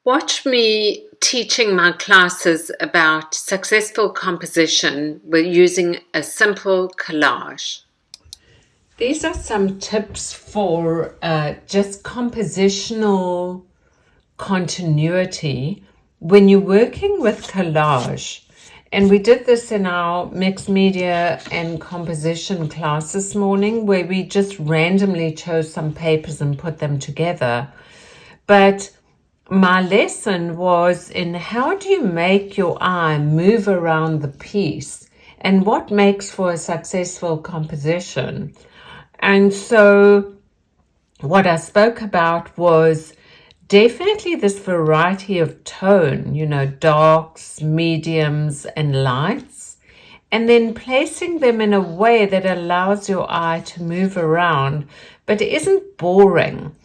Watch me teaching my classes about successful composition with using a simple collage. These are some tips for just compositional continuity when you're working with collage. And we did this in our mixed media and composition class this morning, where we just randomly chose some papers and put them together. But my lesson was in how do you make your eye move around the piece and what makes for a successful composition. And so what I spoke about was definitely this variety of tone, darks, mediums, and lights, and then placing them in a way that allows your eye to move around, but isn't boring.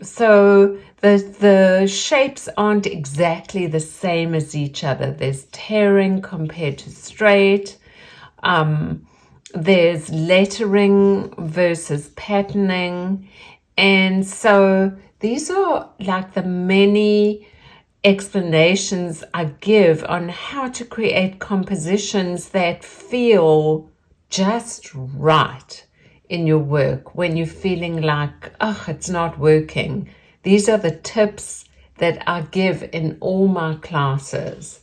So the shapes aren't exactly the same as each other. There's tearing compared to straight. There's lettering versus patterning. And so these are like the many explanations I give on how to create compositions that feel just right in your work when you're feeling like, it's not working. These are the tips that I give in all my classes.